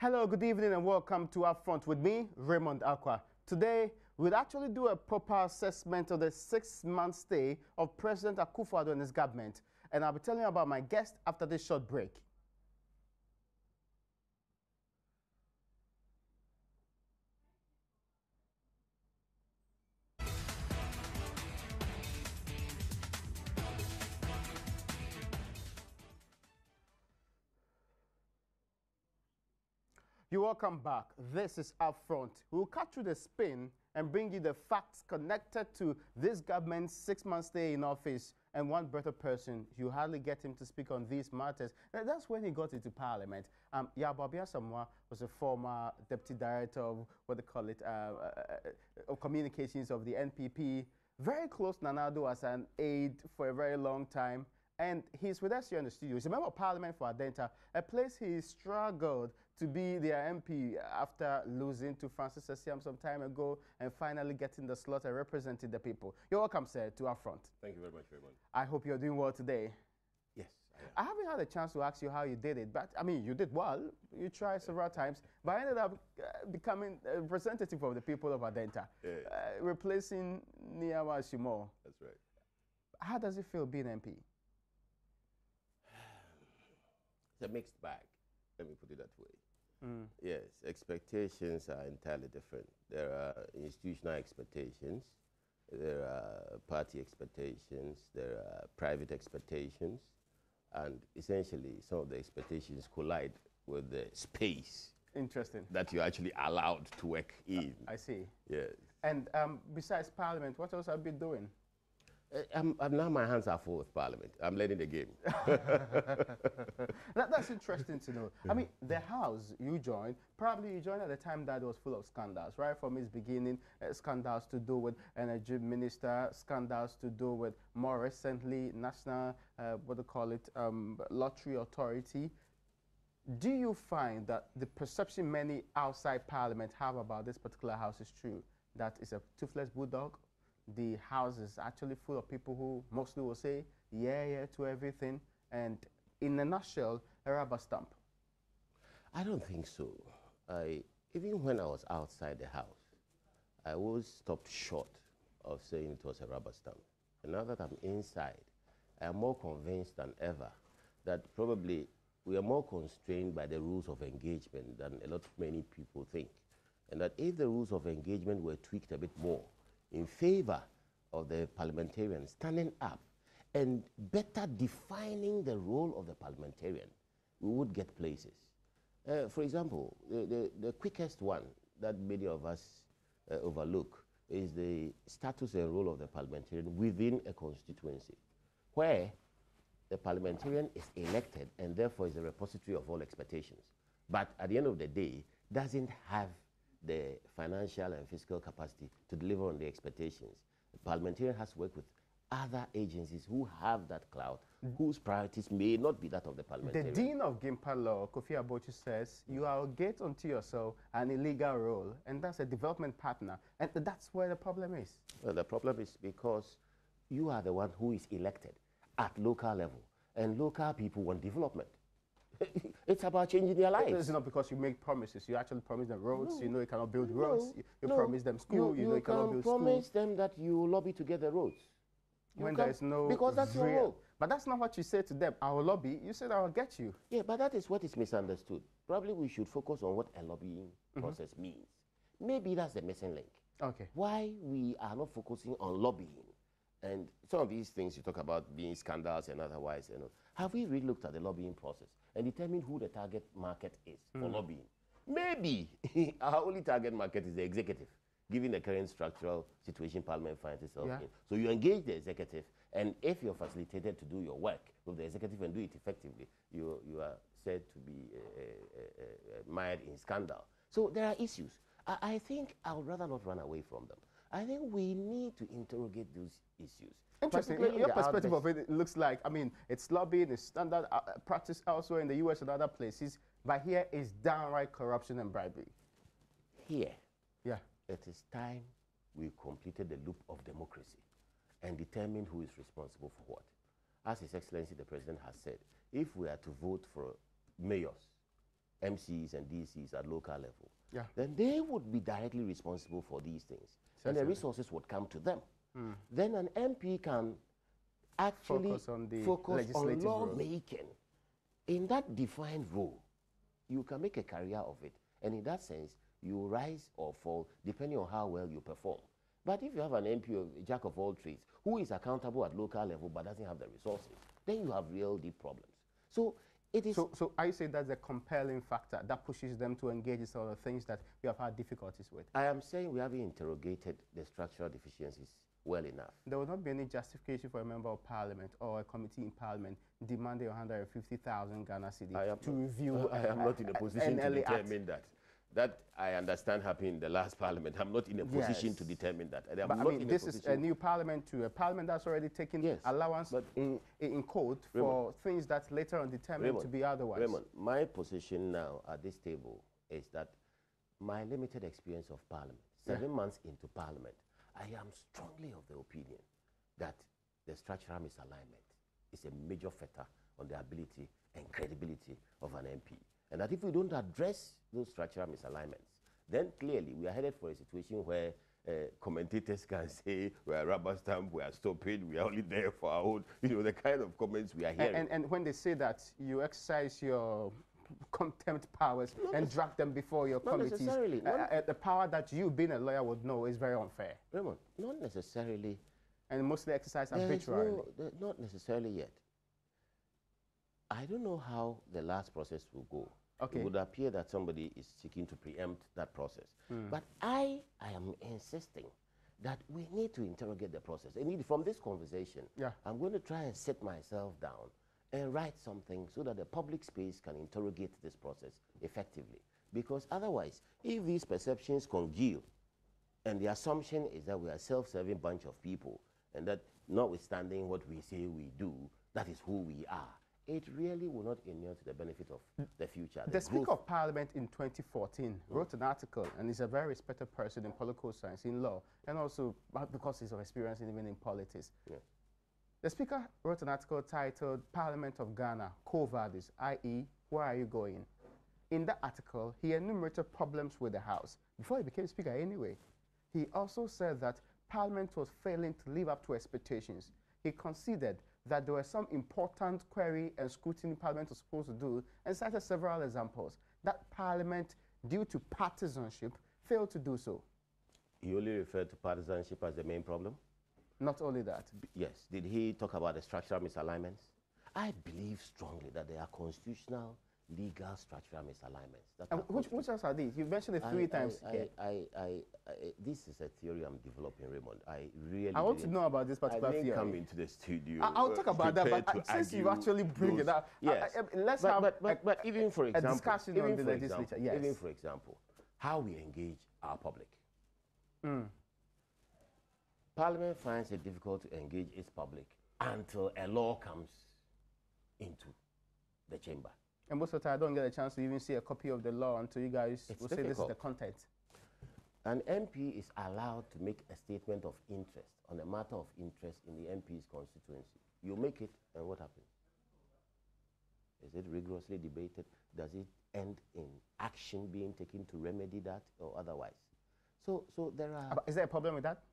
Hello, good evening and welcome to UPfront with me, Raymond Aqua. Today, we'll actually do a proper assessment of the 6-month stay of President Akufo-Addo and his government. And I'll be telling you about my guest after this short break. You're welcome back. This is UPfront. We'll cut through the spin and bring you the facts connected to this government's 6-month stay in office. And one better person, you hardly get him to speak on these matters. That's when he got into parliament. Yabobi Asamoah was a former deputy director of, what they call it, of communications of the NPP. Very close to Nana-Addo as an aide for a very long time. And he's with us here in the studio. He's a member of parliament for Adenta, a place he struggled to be their MP after losing to Francis Essiam some time ago and finally getting the slot and representing the people. You're welcome, sir, to UPfront. Thank you very much, Raymond. I hope you're doing well today. Yes, I am. I haven't had a chance to ask you how you did it, but I mean, you did well. You tried several times, but I ended up becoming a representative of the people of Adenta, replacing Niawa Shimo. That's right. How does it feel being MP? It's a mixed bag, let me put it that way. Yes, expectations are entirely different. There are institutional expectations, there are party expectations, there are private expectations, and essentially some of the expectations collide with the space that you're actually allowed to work in. I see. Yes. And besides Parliament, what else have you been doing? Now my hands are full with Parliament. I'm learning the game. That's interesting to know. I mean, the House you joined, probably you joined at a time that was full of scandals, right? From its beginning, scandals to do with energy minister, scandals to do with more recently national, what do you call it, lottery authority. Do you find that the perception many outside Parliament have about this particular House is true? That it's a toothless bulldog? The House is actually full of people who mostly will say, yeah to everything, and in a nutshell, a rubber stamp? I don't think so. Even when I was outside the House, I always stopped short of saying it was a rubber stamp. And now that I'm inside, I am more convinced than ever that probably we are more constrained by the rules of engagement than many people think. And that if the rules of engagement were tweaked a bit more, in favor of the parliamentarian standing up and better defining the role of the parliamentarian, we would get places. For example, the quickest one that many of us overlook is the status and role of the parliamentarian within a constituency, where the parliamentarian is elected and therefore is a repository of all expectations, but at the end of the day doesn't have the financial and fiscal capacity to deliver on the expectations. The parliamentarian has to work with other agencies who have that clout, whose priorities may not be that of the parliamentarian. The Dean of Gimpa Law, Akufo-Addo, says you allocate unto yourself an illegal role, and that's a development partner. And that's where the problem is. Well, the problem is because you are the one who is elected at local level, and local people want development. It's about changing their lives. It's not because you make promises. You actually promise them roads. You know you cannot build roads. You promise them school. You know you cannot build school. You promise them that you lobby to get the roads. When there is no... Because that's your role. But that's not what you say to them. I will lobby. You said I will get you. Yeah, but that is what is misunderstood. Probably we should focus on what a lobbying process means. Maybe that's the missing link. Okay. Why we are not focusing on lobbying. And some of these things you talk about being scandals and otherwise, you know, have we really looked at the lobbying process and determined who the target market is for lobbying? Maybe our only target market is the executive, given the current structural situation Parliament finds itself in. So you engage the executive, and if you're facilitated to do your work with the executive and do it effectively, you are said to be mired in scandal. So there are issues. I think I would rather not run away from them. I think we need to interrogate those issues. Interesting. Your perspective of it looks like, I mean, it's lobbying, it's standard practice elsewhere in the US and other places, but here is downright corruption and bribery. Here, it is time we completed the loop of democracy and determined who is responsible for what. As His Excellency the President has said, if we are to vote for mayors MCs and DCs at local level, yeah, then they would be directly responsible for these things. And the resources would come to them. Then an MP can actually focus on lawmaking. In that defined role, you can make a career of it. And in that sense, you rise or fall depending on how well you perform. But if you have an MP, a jack of all trades, who is accountable at local level but doesn't have the resources, then you have real deep problems. So it is. So I say that's a compelling factor that pushes them to engage in some of the things that we have had difficulties with. I am saying we haven't interrogated the structural deficiencies well enough. There will not be any justification for a member of parliament or a committee in parliament demanding 150,000 Ghana cedis to review. I am not in a position to determine that. That I understand happened in the last parliament. I'm not in a position to determine that. But I mean, this is a new parliament to a parliament that's already taken allowance in code for things that later on determined to be otherwise. Raymond, my position now at this table is that my limited experience of parliament, 7 months into parliament, I am strongly of the opinion that the structural misalignment is a major factor on the ability and credibility of an MP. And that if we don't address those structural misalignments, then clearly we are headed for a situation where commentators can say we are rubber stamp, we are stupid, we are only there for our own, the kind of comments we are hearing. And when they say that, you exercise your contempt powers and drag them before your committees. Necessarily. The power that you, being a lawyer, would know is very unfair. Raymond, not necessarily. And mostly exercised arbitrarily. Not necessarily yet. I don't know how the last process will go. Okay. It would appear that somebody is seeking to preempt that process. But I am insisting that we need to interrogate the process. And from this conversation, I'm going to try and sit myself down and write something so that the public space can interrogate this process effectively. Because otherwise, if these perceptions congeal, and the assumption is that we are a self-serving bunch of people, and that notwithstanding what we say we do, that is who we are, it really will not inure to the benefit of the future. The Speaker of Parliament in 2014 wrote an article, and he's a very respected person in political science, in law, and also because he's of experience even in politics. The Speaker wrote an article titled Parliament of Ghana, Quo Vadis, i.e., where are you going? In that article, he enumerated problems with the House, before he became Speaker anyway. He also said that Parliament was failing to live up to expectations. He considered that there were some important query and scrutiny Parliament was supposed to do, and cited several examples. That Parliament, due to partisanship, failed to do so. He only referred to partisanship as the main problem? Not only that. Yes. Did he talk about the structural misalignments? I believe strongly that there are constitutional, legal, structural misalignments. Which ones are these? You've mentioned it three times. This is a theory I'm developing, Raymond. I want to know about this particular theory. I didn't come into the studio. I'll talk about that, but since you actually bring it up, let's have even for example, a discussion on the legislature. Yes. Even for example, how we engage our public. Parliament finds it difficult to engage its public until a law comes into the chamber. And most of the time, I don't get a chance to even see a copy of the law until you guys will say this is the content. An MP is allowed to make a statement of interest on a matter of interest in the MP's constituency. You make it, and what happens? Is it rigorously debated? Does it end in action being taken to remedy that or otherwise? So there are... Is there a problem with that?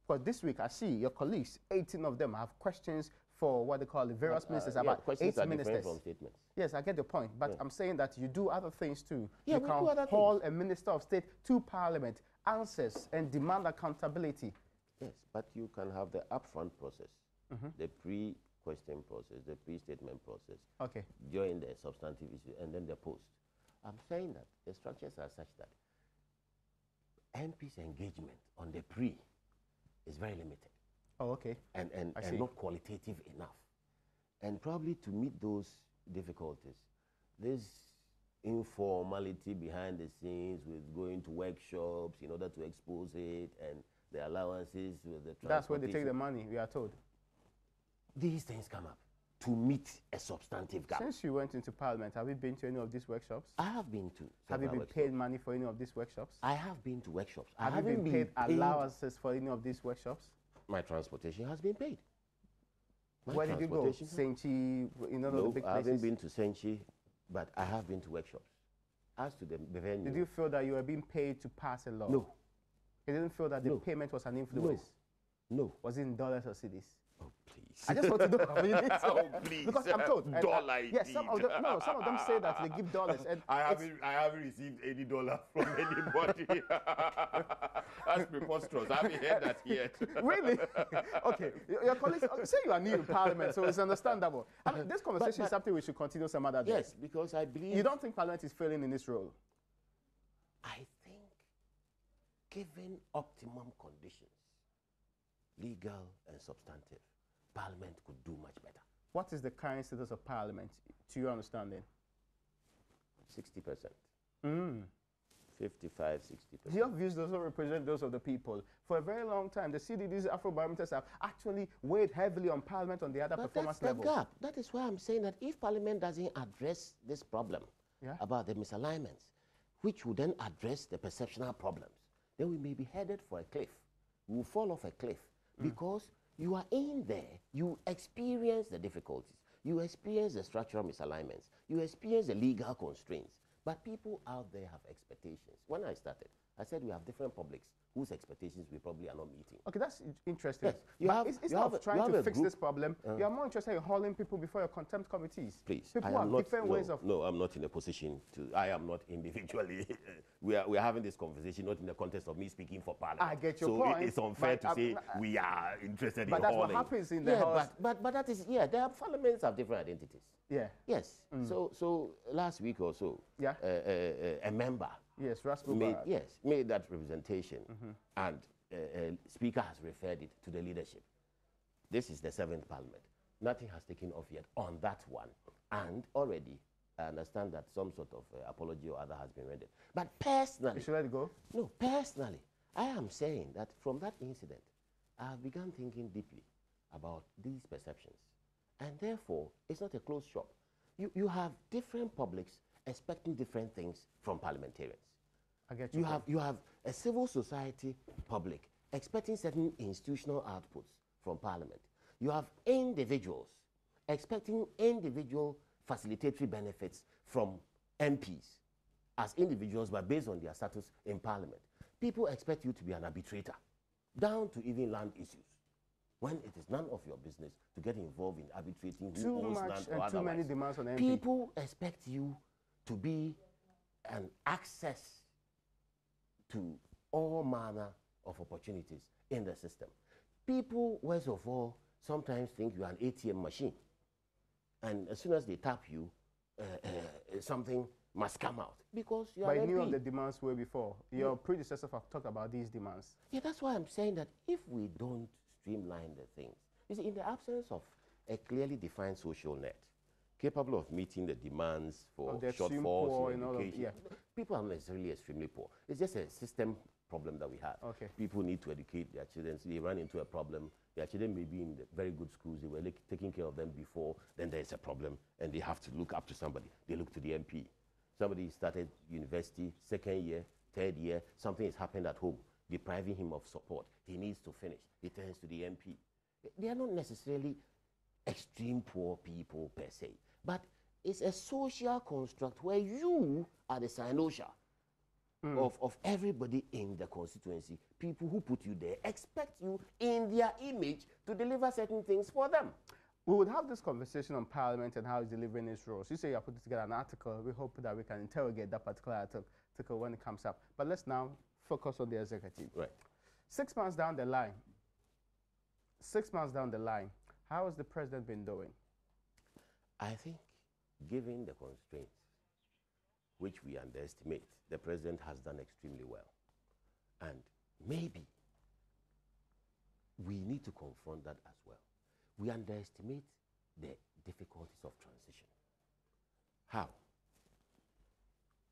Because this week, I see your colleagues, 18 of them, have questions for what they call the various ministers about 8 ministers. From statements. Yes, I get your point. But I'm saying that you do other things too. You can call a minister of state to Parliament, answers, and demand accountability. Yes, but you can have the upfront process, the pre-question process, the pre-statement process, during the substantive issue, and then the post. I'm saying that the structures are such that MP's engagement on the pre is very limited. Oh, okay. And not qualitative enough. And probably to meet those difficulties, this informality behind the scenes with going to workshops in order to expose it and the allowances with the transportation. That's where they take the money, we are told. These things come up to meet a substantive gap. Since you went into Parliament, have you been to any of these workshops? I have been to. Have you been paid money for any of these workshops? I have been to workshops. Have you been paid allowances for any of these workshops? My transportation has been paid. Where did you go? Senchi, no, the big places? I haven't been to Senchi, but I have been to workshops. as to the venue. Did you feel that you were being paid to pass a law? No. You didn't feel that the payment was an influence? No. Was it in dollars or cedis? Oh, please. I just want to know. Oh, please. Because I'm told. Dollar yes, some of them, no, some of them say that they give dollars. And I haven't received any dollar from anybody. That's preposterous. I haven't heard that yet. Really? Okay. Your colleagues say you are new in Parliament, so it's understandable. I mean, this conversation is something we should continue some other day. Yes, because I believe... You don't think Parliament is failing in this role? I think, given optimum conditions, legal and substantive, Parliament could do much better. What is the current status of Parliament, to your understanding? 60%. 55, 60%. Your views doesn't represent those of the people. For a very long time, the CDD's Afrobarometers have actually weighed heavily on Parliament on the other performance level. That's the gap. That is why I'm saying that if Parliament doesn't address this problem about the misalignments, which will then address the perceptional problems, then we may be headed for a cliff. We will fall off a cliff because you are in there, you experience the difficulties, you experience the structural misalignments, you experience the legal constraints, but people out there have expectations. When I started, I said we have different publics whose expectations we probably are not meeting. Okay, that's interesting. Yes, instead of trying to fix this problem, you are more interested in hauling people before your contempt committees. Please, people have different ways of... No, I'm not in a position to... I am not individually... we are having this conversation not in the context of me speaking for Parliament. I get your point. So it's unfair to say we are interested in hauling. But that's what happens in the House. But that is... Yeah, their parliaments have different identities. Yeah. Yes. So last week or so, a member... Yes, Rascal made that representation, and Speaker has referred it to the leadership. This is the 7th Parliament. Nothing has taken off yet on that one, and already I understand that some sort of apology or other has been rendered. But personally... You should let it go? No, personally, I am saying that from that incident, I have begun thinking deeply about these perceptions, and therefore, it's not a closed shop. You have different publics expecting different things from parliamentarians. I get you have a civil society public expecting certain institutional outputs from Parliament. You have individuals expecting individual facilitatory benefits from MPs as individuals, but based on their status in Parliament. People expect you to be an arbitrator, down to even land issues, when it is none of your business to get involved in arbitrating who owns land or otherwise. Too much and too many demands on MP. People expect you to be an access to all manner of opportunities in the system. People, worst of all, sometimes think you are an ATM machine. And as soon as they tap you, something must come out because you are. But you knew of the demands way before. Your predecessors have talked about these demands. Yeah, that's why I'm saying that if we don't streamline the things, you see, in the absence of a clearly defined social net, capable of meeting the demands for shortfalls in education. People are not necessarily extremely poor. It's just a system problem that we have. Okay. People need to educate their children, so they run into a problem. Their children may be in very good schools, they were taking care of them before, then there's a problem, and they have to look up to somebody. They look to the MP. Somebody started university, 2nd year, 3rd year, something has happened at home, depriving him of support. He needs to finish. He turns to the MP. They are not necessarily extreme poor people per se, but it's a social construct where you are the cynosure of everybody in the constituency. People who put you there expect you in their image to deliver certain things for them. We would have this conversation on Parliament and how it's delivering its roles. You say you're putting together an article. We hope that we can interrogate that particular article when it comes up. But let's now focus on the executive. Right. 6 months down the line, how has the president been doing? I think, given the constraints, which we underestimate, the president has done extremely well. And maybe we need to confront that as well. We underestimate the difficulties of transition. How?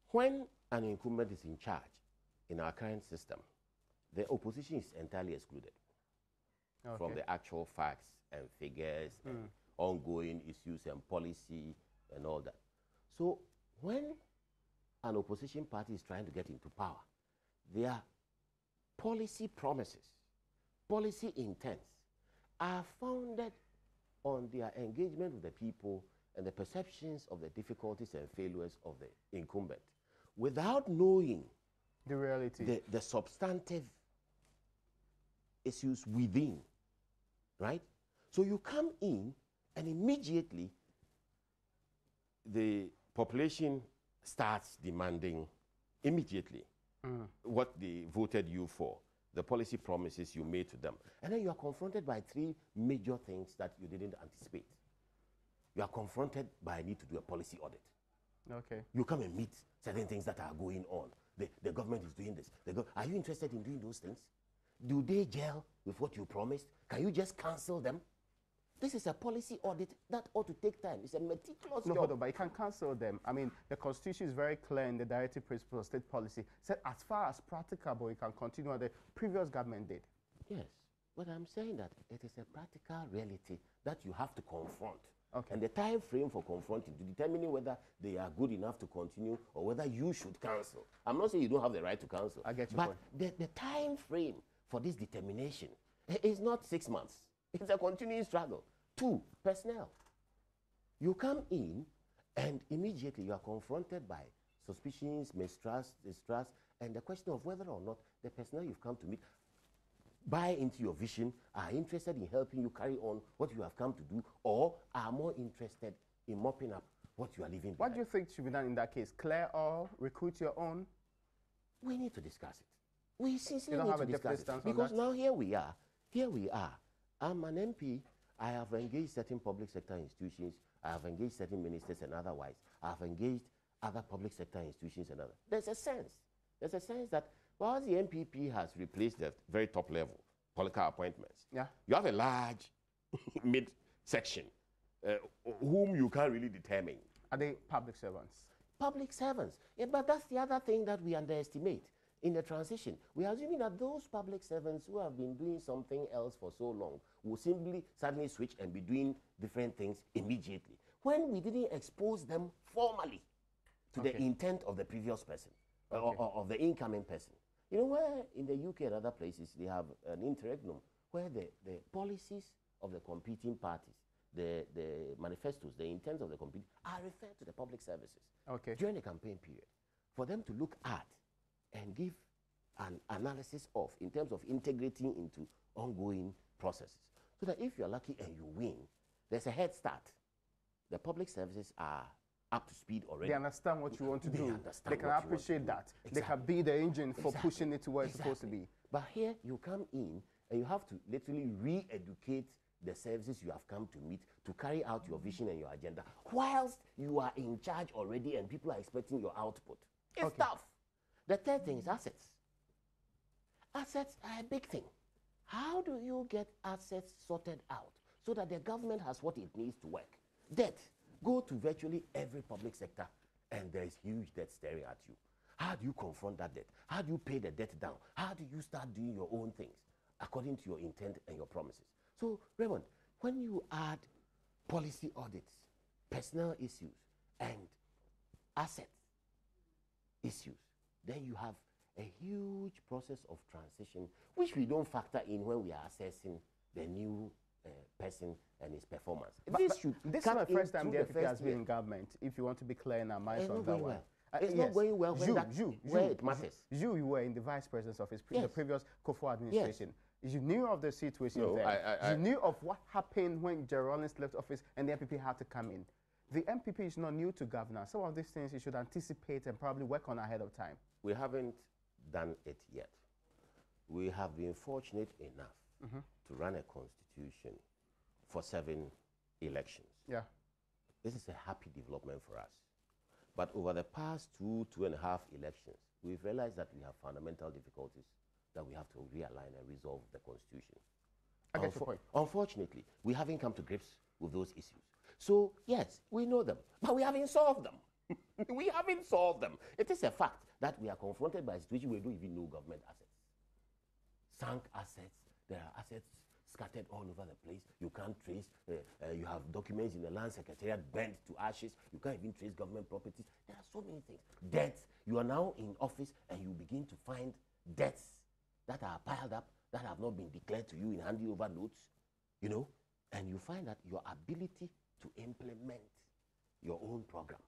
When an incumbent is in charge in our current system, the opposition is entirely excluded from the actual facts and figures and ongoing issues and policy and all that. So when an opposition party is trying to get into power, their policy promises, policy intents are founded on their engagement with the people and the perceptions of the difficulties and failures of the incumbent. without knowing the reality, the substantive issues within, right? So you come in and immediately the population starts demanding immediately what they voted you for, the policy promises you made to them. And then you are confronted by three major things that you didn't anticipate. You are confronted by a need to do a policy audit. Okay. You come and meet certain things that are going on. The government is doing this. Are you interested in doing those things? Do they gel with what you promised? Can you just cancel them? This is a policy audit that ought to take time. It's a meticulous job. Hold on, but you can cancel them. I mean, the Constitution is very clear in the directive principles of state policy. Said as far as practicable, you can continue what the previous government did. Yes, but I'm saying that it is a practical reality that you have to confront. Okay. And the time frame for confronting, to determining whether they are good enough to continue or whether you should cancel. I'm not saying you don't have the right to cancel. I get your point. But the time frame for this determination is not 6 months. It's a continuing struggle. 2, personnel. You come in and immediately you are confronted by suspicions, mistrust, distrust, and the question of whether or not the personnel you've come to meet buy into your vision, are interested in helping you carry on what you have come to do, or are more interested in mopping up what you are leaving behind. What do you think should be done in that case? Clear all, recruit your own? We need to discuss it. We sincerely need to discuss it. Because now here we are. I'm an MP. I have engaged certain public sector institutions. I have engaged certain ministers and otherwise. I have engaged other public sector institutions and others. There's a sense that while the MPP has replaced the very top level political appointments, you have a large mid-section whom you can't really determine. Are they public servants? Public servants. Yeah, but that's the other thing that we underestimate in the transition. We are assuming that those public servants who have been doing something else for so long will simply suddenly switch and be doing different things immediately, when we didn't expose them formally to the intent of the previous person or of the incoming person. You know, where in the UK and other places, they have an interregnum where the policies of the competing parties, the manifestos, the intents of the competing, are referred to the public services during the campaign period for them to look at and give an analysis of in terms of integrating into ongoing processes. So that if you're lucky and you win, there's a head start. The public services are up to speed already. They understand what you want to do. They can appreciate that. Exactly. They can be the engine for pushing it to where it's supposed to be. But here you come in and you have to literally re-educate the services you have come to meet to carry out your vision and your agenda, whilst you are in charge already and people are expecting your output. It's tough. The third thing is assets. Assets are a big thing. How do you get assets sorted out so that the government has what it needs to work? Debt. Go to virtually every public sector and there is huge debt staring at you. How do you confront that debt? How do you pay the debt down? How do you start doing your own things according to your intent and your promises? So, Raymond, when you add policy audits, personnel issues, and asset issues, then you have a huge process of transition, which we don't factor in when we are assessing the new person and his performance. This is not the first time the FPP has been in government, if you want to be clear in our minds on that one. It's not going well where it matters. You were in the vice president's office, the previous Akufo-Addo administration. Yes. You knew of the situation there. You knew of what happened when Jerry Rawlings left office and the MPP had to come in. The MPP is not new to governance. Some of these things you should anticipate and probably work on ahead of time. We haven't done it yet. We have been fortunate enough to run a constitution for 7 elections. Yeah. This is a happy development for us. But over the past 2.5 elections, we've realized that we have fundamental difficulties that we have to realign and resolve the constitution. I get your point. Unfortunately, we haven't come to grips with those issues. So, yes, we know them, but we haven't solved them. We haven't solved them. It is a fact that we are confronted by a situation where we don't even know government assets. Sunk assets, there are assets scattered all over the place. You can't trace, you have documents in the land secretariat burnt to ashes. You can't even trace government properties. There are so many things. Debts, you are now in office and you begin to find debts that are piled up that have not been declared to you in handing over notes, you know, and you find that your ability to implement your own program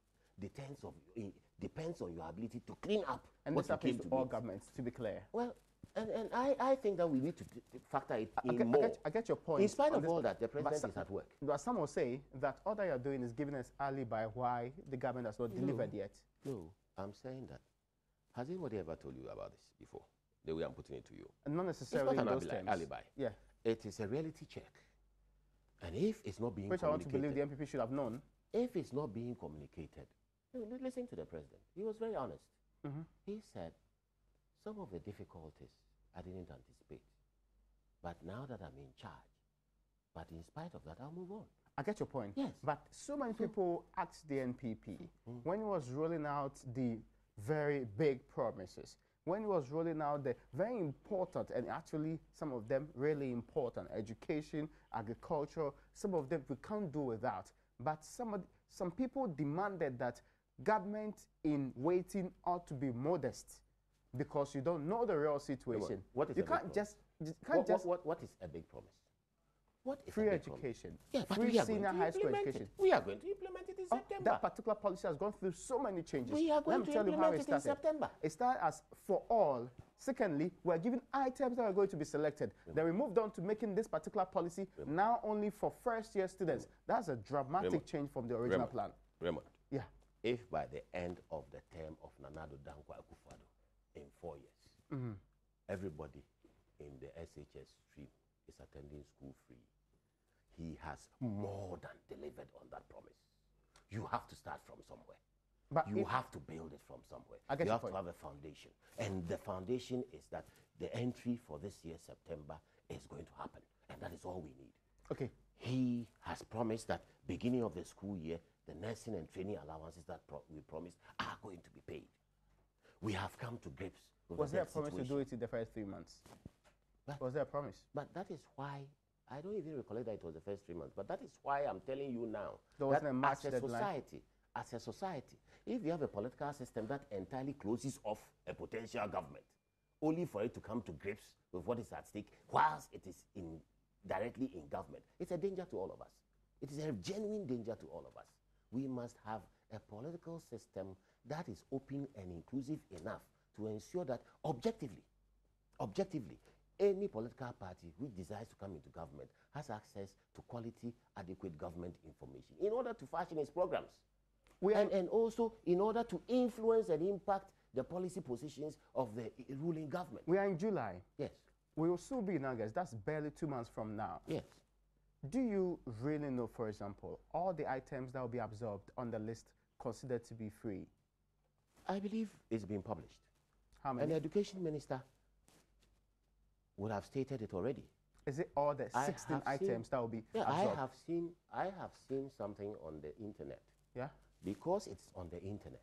depends on your ability to clean up. And what this happens to to all be. governments, to be clear. Well, and I think that we need to factor it in more. I get your point. In spite of all that, the president is at work. But some will say that all that you're doing is giving us alibi why the government has not delivered yet. No, I'm saying that. Has anybody ever told you about this before? The way I'm putting it to you. And not necessarily it's not in those terms. alibi. Yeah. It is a reality check. And if it's not being Which communicated... I want to believe the MPP should have known. If it's not being communicated, listen to the president. He was very honest. He said, some of the difficulties I didn't anticipate. But now that I'm in charge, but in spite of that, I'll move on. I get your point. Yes. But so many people asked the NPP when he was rolling out the very big promises, when he was rolling out the very important, and actually some of them really important, education, agriculture, some of them we can't do without. But some people demanded that government in waiting ought to be modest because you don't know the real situation. What is you can't just what is a big promise? What is free education? Yeah, free senior high school education. We are going to implement it in September. That particular policy has gone through so many changes. We are going to implement it in September. It started as for all. Secondly, we're given items that are going to be selected. Then we moved on to making this particular policy now only for first-year students. That's a dramatic change from the original plan. Raymond. Yeah. If by the end of the term of Nana Addo Dankwa Akufo-Addo in 4 years, everybody in the SHS stream is attending school free, he has more than delivered on that promise. You have to start from somewhere. But you have to build it from somewhere. You have to have a foundation. And the foundation is that the entry for this year, September, is going to happen. And that is all we need. Okay. He has promised that beginning of the school year, the nursing and training allowances that we promised are going to be paid. We have come to grips with Was there a promise to do it in the first 3 months? Was there a promise? But that is why, I don't even recollect that it was the first 3 months, but that is why I'm telling you now that as a society, if you have a political system that entirely closes off a potential government, only for it to come to grips with what is at stake whilst it is directly in government, it's a danger to all of us. It is a genuine danger to all of us. We must have a political system that is open and inclusive enough to ensure that objectively, any political party which desires to come into government has access to quality, adequate government information in order to fashion its programs. And also in order to influence and impact the policy positions of the ruling government. We are in July. Yes. We will soon be in August. That's barely 2 months from now. Yes. Do you really know, for example, all the items that will be absorbed on the list considered to be free? I believe it's been published. How many? And the education minister would have stated it already. Is it all the 16 items that will be absorbed? I have seen something on the internet. Yeah? Because it's on the internet,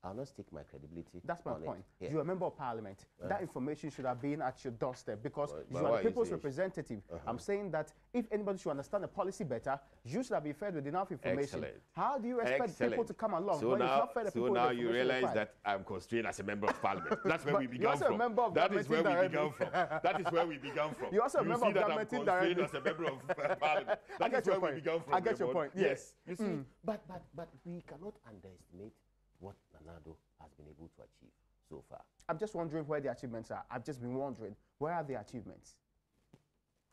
I'll not stick my credibility. That's my point. Yeah. You're a member of parliament. That information should have been at your doorstep because you are the people's representative. I'm saying that if anybody should understand the policy better, you should have been fed with enough information. Excellent. How do you expect people to come along so when now, you've not fed the people So with now the you realize that I'm constrained as a member of parliament. That's where we began you're also from. A member of that is where we directly. began from. That is where we began from. You're also a member of government indirectly. You see that I'm constrained as a member of parliament. That is where we began from. I get your point. Yes. You see, but we cannot underestimate what Nana Addo has been able to achieve so far. I'm just wondering where the achievements are. I've just been wondering, where are the achievements?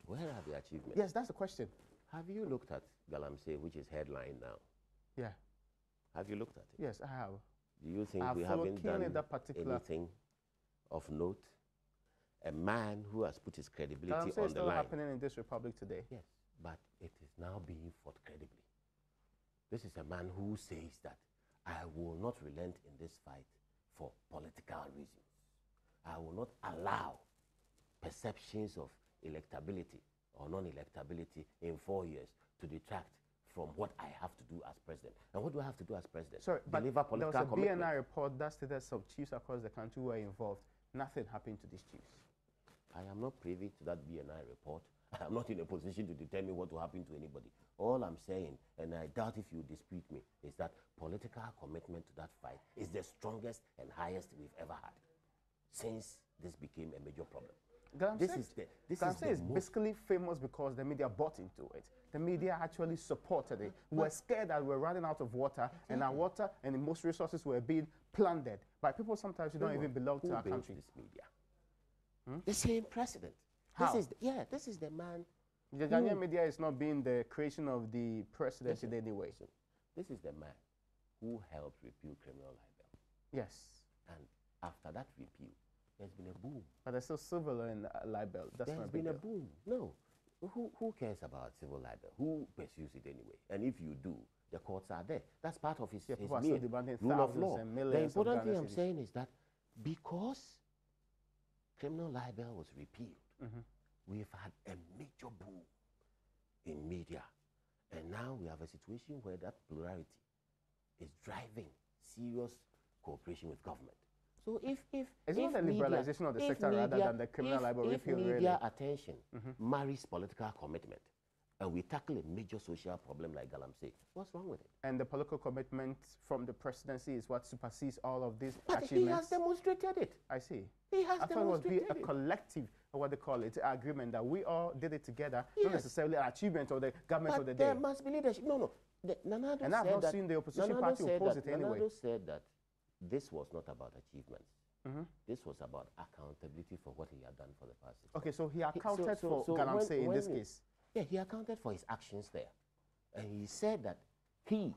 Where are the achievements? Yes, that's the question. Have you looked at Galamsey, which is headline now? Yeah. Have you looked at it? Yes, I have. Do you think we haven't done anything of note? A man who has put his credibility on the line. Still happening in this republic today. Yes, but it is now being fought credibly. This is a man who says that I will not relent in this fight for political reasons. I will not allow perceptions of electability or non-electability in 4 years to detract from what I have to do as president. And what do I have to do as president? Sorry, deliver but there was a BNI report that stated some chiefs across the country were involved. Nothing happened to these chiefs. I am not privy to that BNI report. I am not in a position to determine what will happen to anybody. All I'm saying, and I doubt if you dispute me, is that political commitment to that fight is the strongest and highest we've ever had since this became a major problem. Galamsey is basically famous because the media bought into it. The media actually supported it. We were scared that we were running out of water, and our water and most resources were being plundered by people sometimes who don't even belong to our country. This media? The same president. How? This is the man. The Ghanaian media is not being the creation of the presidency in any way. This is the man who helped repeal criminal libel. Yes. And after that repeal, there's been a boom. But there's still civil and libel. There's been a boom. No. Who cares about civil libel? Who pursues it anyway? And if you do, the courts are there. That's part of his rule of law. The important thing I'm saying is that because criminal libel was repealed, we've had a major boom in media. And now we have a situation where that plurality is driving serious cooperation with government. So if it's not a liberalization of the sector rather than the criminal libel repeal, if media attention marries political commitment, and we tackle a major social problem like Galamsey, what's wrong with it? And the political commitment from the presidency is what supersedes all of these but achievements. He has demonstrated it. I see. He has I thought it would be a it. collective, or what they call it, agreement that we all did it together, not necessarily an achievement of the government of the day. There must be leadership. No. Nanado and I've not seen the opposition party oppose it anyway. Nanado said that this was not about achievements. This was about accountability for what he had done for the past 6 months. Okay, so he accounted for Galamsey in this case. Yeah, he accounted for his actions there. And he said that he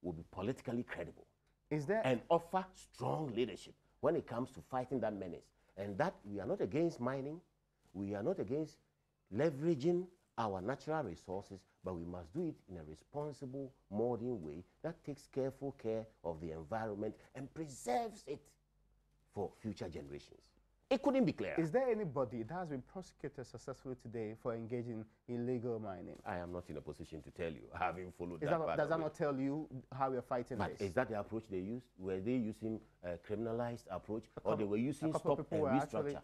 will be politically credible and offer strong leadership when it comes to fighting that menace. And that we are not against mining, we are not against leveraging our natural resources, but we must do it in a responsible, modern way that takes careful care of the environment and preserves it for future generations. It couldn't be clearer. Is there anybody that has been prosecuted successfully today for engaging in illegal mining? I am not in a position to tell you. I haven't followed that part. Does that not tell you how we are fighting this? Is that the approach they used? Were they using a criminalized approach, or they were using stop and restructure?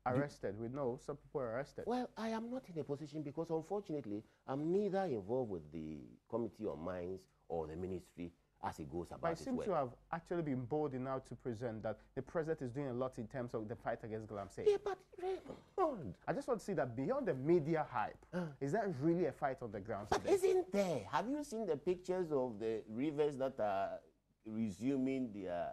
Arrested. We know some people were arrested. Well, I am not in a position because, unfortunately, I'm neither involved with the Committee on Mines or the ministry as it goes about its work. But it seems to have actually been bold enough to present that the president is doing a lot in terms of the fight against Galamsey. Yeah, but Raymond, I just want to see that beyond the media hype, is that really a fight on the ground today? But isn't there? Have you seen the pictures of the rivers that are resuming their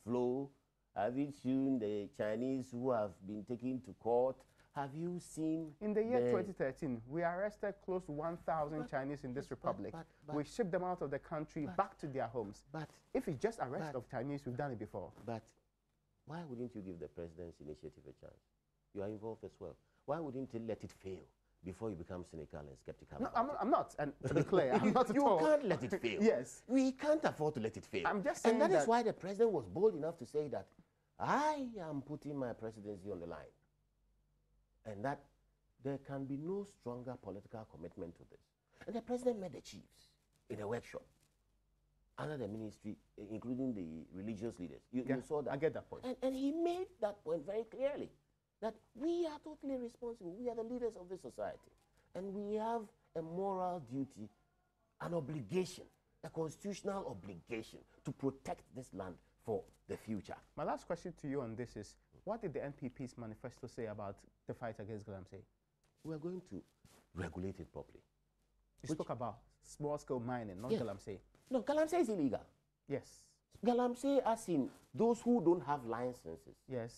flow? Have you seen the Chinese who have been taken to court? Have you seen... In the year 2013, we arrested close to 1,000 Chinese in this republic. We shipped them out of the country back to their homes. But if it's just arrest of Chinese, we've done it before. But why wouldn't you give the president's initiative a chance? You are involved as well. Why wouldn't you let it fail before you become cynical and skeptical? No, I'm not. And to be clear, I'm not at all. You can't let it fail. Yes. We can't afford to let it fail. I'm just saying that is why the president was bold enough to say that I am putting my presidency on the line. And that there can be no stronger political commitment to this. And the president met the chiefs in a workshop under the ministry, including the religious leaders. You saw that. I get that point. And he made that point very clearly, that we are totally responsible. We are the leaders of this society. And we have a moral duty, an obligation, a constitutional obligation to protect this land for the future. My last question to you on this is, what did the NPP's manifesto say about the fight against Galamsey? We are going to regulate it properly. You spoke about small-scale mining, not Galamsey. No, Galamsey is illegal. Yes. Galamsey, as in those who don't have licenses. Yes.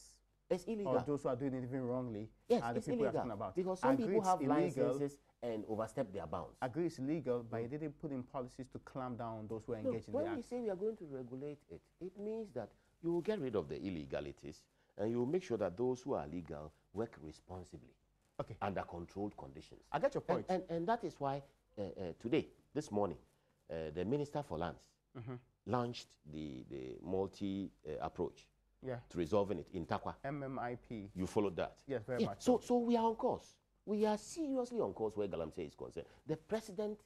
It's illegal. Or those who are doing it even wrongly. Yes, it's illegal. About. Because some people have licenses and overstep their bounds. Agree it's illegal, but it didn't put in policies to clamp down on those who are engaged in the act. When we say we are going to regulate it, it means that you will get rid of the illegalities and you will make sure that those who are legal work responsibly under controlled conditions. I get your point. And that is why today, this morning, the Minister for Lands launched the multi-approach to resolving it in Takwa. MMIP. You followed that? Yes, very much. So we are on course. We are seriously on course where Galamsey is concerned. The president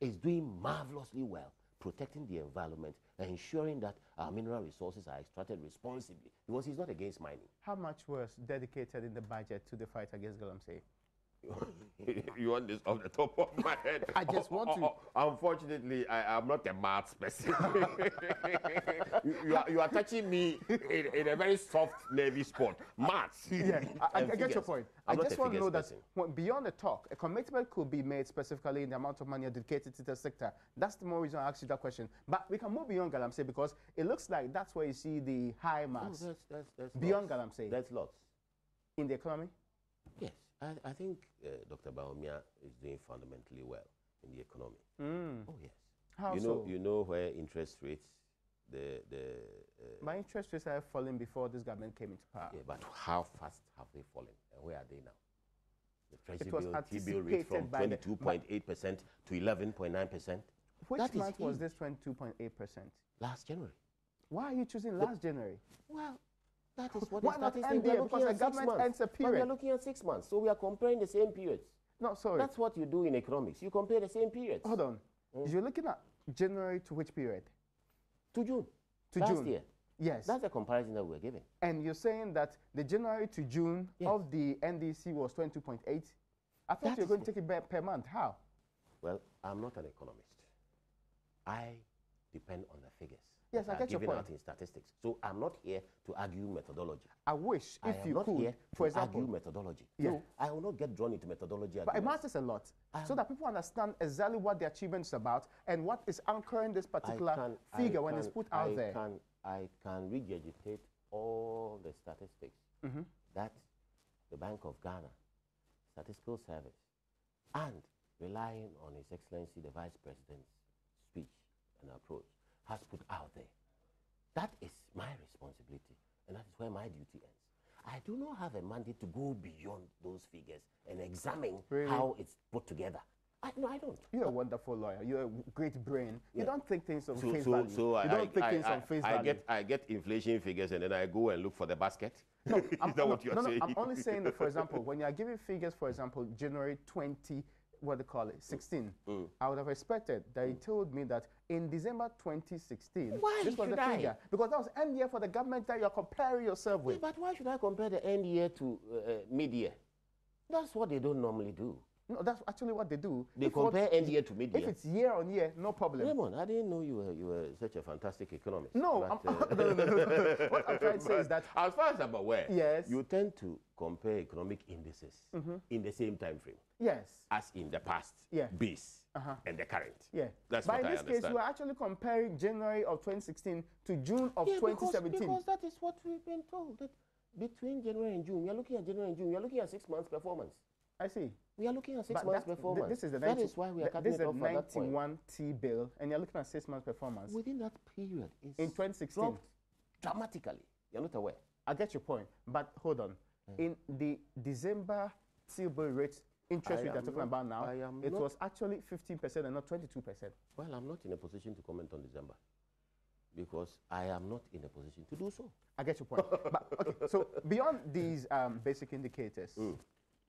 is doing marvelously well, protecting the environment and ensuring that our mineral resources are extracted responsibly, because he's not against mining. How much was dedicated in the budget to the fight against Galamsey? You want this off the top of my head? I just want to. Unfortunately, I'm not a math person. you are touching me in a very soft Navy sport. Maths. Yeah, I get your point. I just want to know that beyond the talk, a commitment could be made specifically in the amount of money dedicated to the sector. That's the more reason I asked you that question. But we can move beyond Galamsey because it looks like that's where you see the high marks. Oh, that's beyond Galamsey. That's lots. In the economy? Yes. I think Dr. Baumia is doing fundamentally well in the economy. Oh, yes. How so? You know where interest rates, my interest rates have fallen before this government came into power. Yeah, but how fast have they fallen? And where are they now? The Treasury T-bill rate from 22.8% to 11.9%. Which month was this 22.8%? Last January. Why are you choosing last January? Well, that is what why not end year? Because the government ends a period. But we are looking at 6 months, so we are comparing the same periods. No, sorry. That's what you do in economics. You compare the same periods. Hold on. You're looking at January to which period? To June. To last June. year. Yes. That's the comparison that we're giving. And you're saying that the January to June of the NDC was 22.8? I thought you were going to take it per month. How? Well, I'm not an economist. I depend on the figures. Yes, I get your point. Out in statistics. So I'm not here to argue methodology. I wish if you could, here for to example, argue methodology. Yeah. No, I will not get drawn into methodology. But it matters a lot, so that people understand exactly what the achievement is about and what is anchoring this particular figure when it's put out there. I can regurgitate all the statistics that the Bank of Ghana, Statistical Service, and relying on His Excellency the Vice President's speech and approach, has put out there. That is my responsibility, and that is where my duty ends. I do not have a mandate to go beyond those figures and examine how it's put together. No, I don't. You're a wonderful lawyer. You're a great brain. Yeah. You don't think things on face value. So you don't think things on face value. I get inflation figures and then I go and look for the basket. No, is that what you're saying? No, I'm only saying that, for example, when you are giving figures, for example, January 16, I would have expected that he told me that in December 2016, this was the figure. Because that was end year for the government that you're comparing yourself with. Yeah, but why should I compare the end year to mid-year? That's what they don't normally do. No, that's actually what they do. They compare end year to mid-year. If it's year on year, no problem. Raymond, I didn't know you were such a fantastic economist. No, but, no. What I'm trying to say is that, as far as I'm aware, yes, you tend to compare economic indices in the same time frame. Yes. As in the past, base, and the current. Yeah. That's but what I understand. in this case, we're actually comparing January of 2016 to June of 2017. Because that is what we've been told. That between January and June, we are looking at January and June, we are looking at 6 months performance. I see. We are looking at 6 months performance. This is the that is why we are cutting it off for that point. 91 T-bill, and you're looking at 6 months performance. Within that period, in 2016, dropped dramatically. You're not aware. I get your point, but hold on. In the December T-bill rate, interest rate you're talking about now, it was actually 15% and not 22%. Well, I'm not in a position to comment on December because I am not in a position to do so. I get your point. But, okay, so beyond these basic indicators,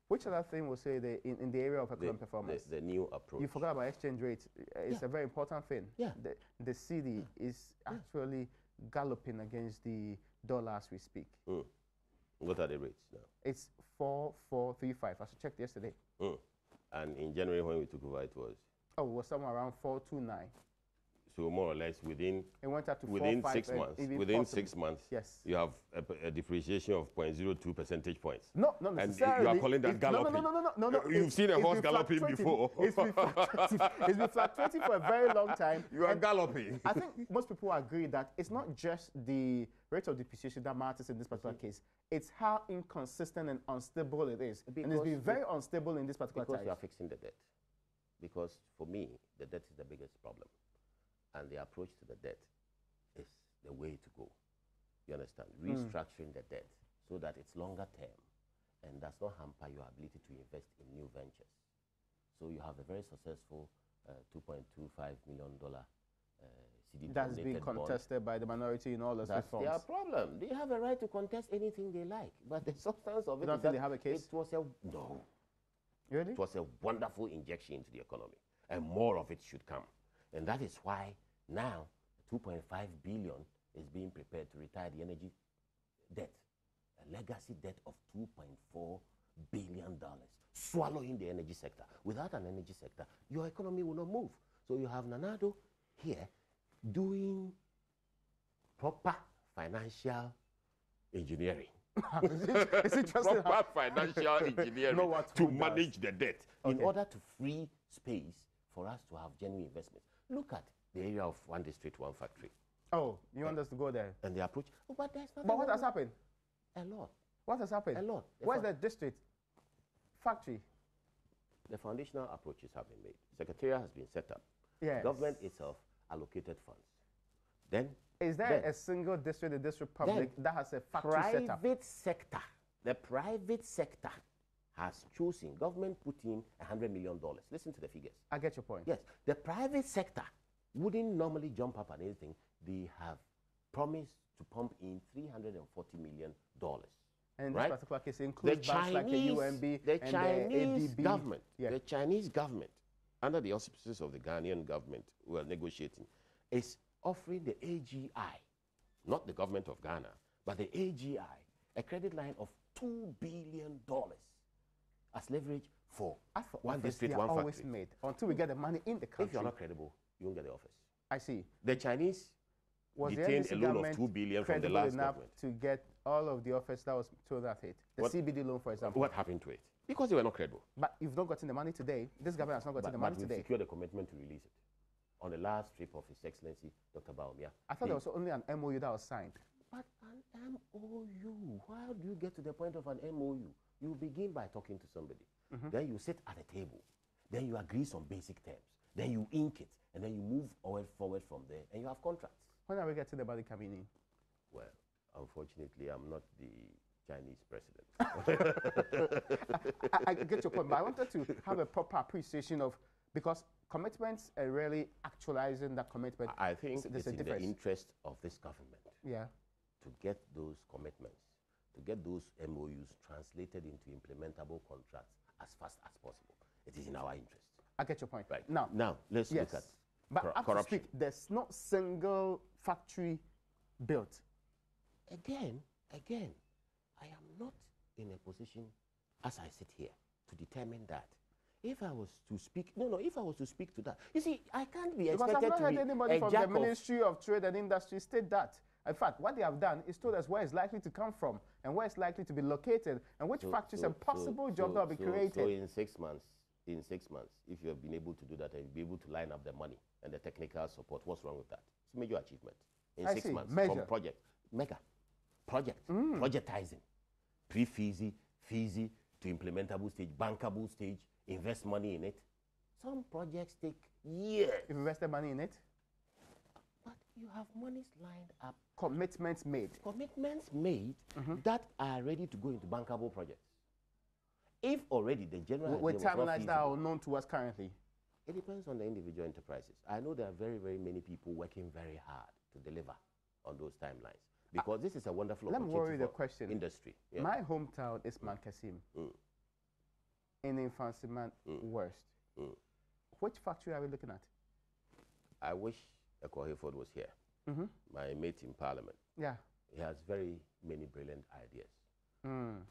which other thing will say in the area of economic performance? The new approach. You forgot about exchange rates. It's a very important thing. Yeah. The CD is actually galloping against the dollar as we speak. What are the rates now? It's 4.435. I checked yesterday. And in January when we took over, it was? Oh, it was somewhere around 4.29. So more or less within it went up to within 6 months. Within 6 months, yes, you have a depreciation of 0.02 percentage points. No necessarily. And you are calling that galloping. No. You've seen a horse galloping before. It's been fluctuating for a very long time. You are galloping. I think most people agree that it's not just the rate of depreciation that matters in this particular case. It's how inconsistent and unstable it is. And it's been very unstable in this particular because time. You are fixing the debt. Because for me, the debt is the biggest problem. And the approach to the debt is the way to go. You understand? Restructuring the debt so that it's longer term and does not hamper your ability to invest in new ventures. So you have a very successful $2.25 million CD that's being contested by the minority in all those reforms. That's their problem. They have a right to contest anything they like. But the substance of it is that they have a case? It was no. Really? It was a wonderful injection into the economy. And more of it should come. And that is why now 2.5 billion is being prepared to retire the energy debt, a legacy debt of $2.4 billion. swallowing the energy sector. Without an energy sector, your economy will not move. So you have Nana-Addo here doing proper financial engineering. It's interesting. Proper financial engineering to manage the debt in order to free space for us to have genuine investments. Look at the area of one district, one factory. Oh, you want us to go there? And the approach. Oh, but there's nothing. But what has happened? A lot. What has happened? A lot. Where's the district? Factory? The foundational approaches have been made. Secretariat has been set up. Yes. Government itself allocated funds. Then is there a single district in this republic that has a factory set up? The private sector has chosen, government put in $100 million. Listen to the figures. I get your point. Yes, the private sector wouldn't normally jump up at anything. They have promised to pump in $340 million. And in this particular case, it includes banks like the UMB the and Chinese the ADB. government. Yeah. The Chinese government, under the auspices of the Ghanaian government who are negotiating, is offering the AGI, not the government of Ghana, but the AGI, a credit line of $2 billion as leverage for one district, one always factory. Made until we get the money in the country. If you're not credible, you won't get the office. I see. The Chinese detained a loan of $2 billion from the last government to get all of the office that was told that hit. The CBD loan, for example. What happened to it? Because they were not credible. But you've not gotten the money today. This government has not gotten the money today. But we secured a commitment to release it on the last trip of His Excellency Dr. Baumia. I thought there was only an MOU that was signed. But an MOU, how do you get to the point of an MOU? You begin by talking to somebody. Then you sit at a table. Then you agree some basic terms. Then you ink it. And then you move forward from there. And you have contracts. When are we getting the money coming in? Well, unfortunately, I'm not the Chinese president. I get your point. But I wanted to have a proper appreciation of, because commitments are really actualizing that commitment. I think it's in the interest of this government to get those commitments, to get those MOUs translated into implementable contracts as fast as possible. It is in our interest. I get your point. Right. Now let's look at corruption. There's not single factory built. Again, I am not in a position, as I sit here, to determine that. If I was to speak, if I was to speak to that, you see, I can't be expected to be because I've not heard anybody from the Ministry of Trade and Industry state that. In fact, what they have done is told us where it's likely to come from and where it's likely to be located and which factories and possible jobs that will be created. So in 6 months, if you have been able to do that and be able to line up the money and the technical support, what's wrong with that? It's a major achievement. In 6 months, from project, projectizing, pre-feasy, feasy to implementable stage, bankable stage, invest money in it. Some projects take years. You've invested money in it? But you have monies lined up. Commitments made. Commitments made that are ready to go into bankable projects. If already the general with timelines that are known to us currently. It depends on the individual enterprises. I know there are very, very many people working very hard to deliver on those timelines because this is a wonderful opportunity for industry. Yeah. My hometown is Mankasim. In Infancy Worst. Which factory are we looking at? I wish Akufo-Addo was here. My mate in Parliament. Yeah. He has very many brilliant ideas.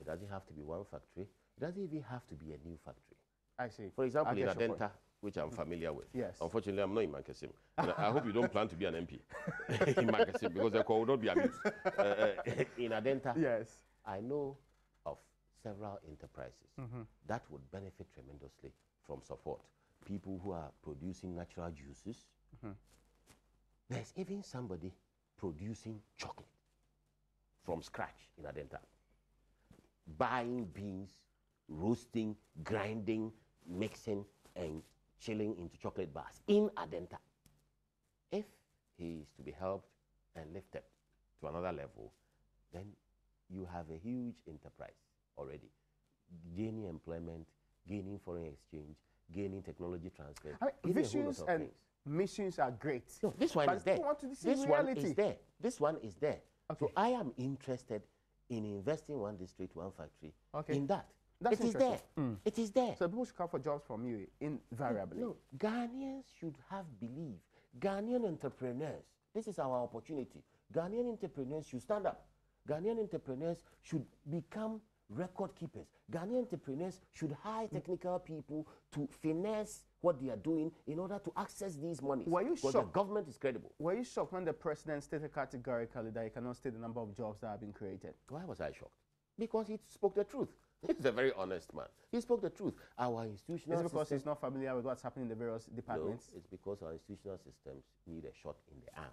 It doesn't have to be one factory. It doesn't even have to be a new factory. I see. For example, in Adenta, which I'm familiar with. Yes. Unfortunately, I'm not in Mankasim. I hope you don't plan to be an MP in Mankasim because the call will not be abused. In Adenta, yes, I know of several enterprises that would benefit tremendously from support. People who are producing natural juices. There's even somebody producing chocolate from scratch in Adenta. Buying beans, roasting, grinding, mixing, and chilling into chocolate bars in Adenta. If he is to be helped and lifted to another level, then you have a huge enterprise already. Gaining employment, gaining foreign exchange, gaining technology transfer. Visions and missions are great. No, this one is there. This one is there. This one is there. Okay. So I am interested in investing one district, one factory in that. It is there. It is there. So people should come for jobs from you invariably. No, Ghanaians should have belief. Ghanaian entrepreneurs, this is our opportunity. Ghanaian entrepreneurs should stand up. Ghanaian entrepreneurs should become record keepers. Ghanaian entrepreneurs should hire technical people to finesse what they are doing in order to access these monies. Were you because shocked? the government is credible. Were you shocked when the president stated categorically that he cannot state the number of jobs that have been created? Why was I shocked? Because he spoke the truth. He's a very honest man. He spoke the truth. Our institutional Is it because system, he's not familiar with what's happening in the various departments? No, it's because our institutional systems need a shot in the arm.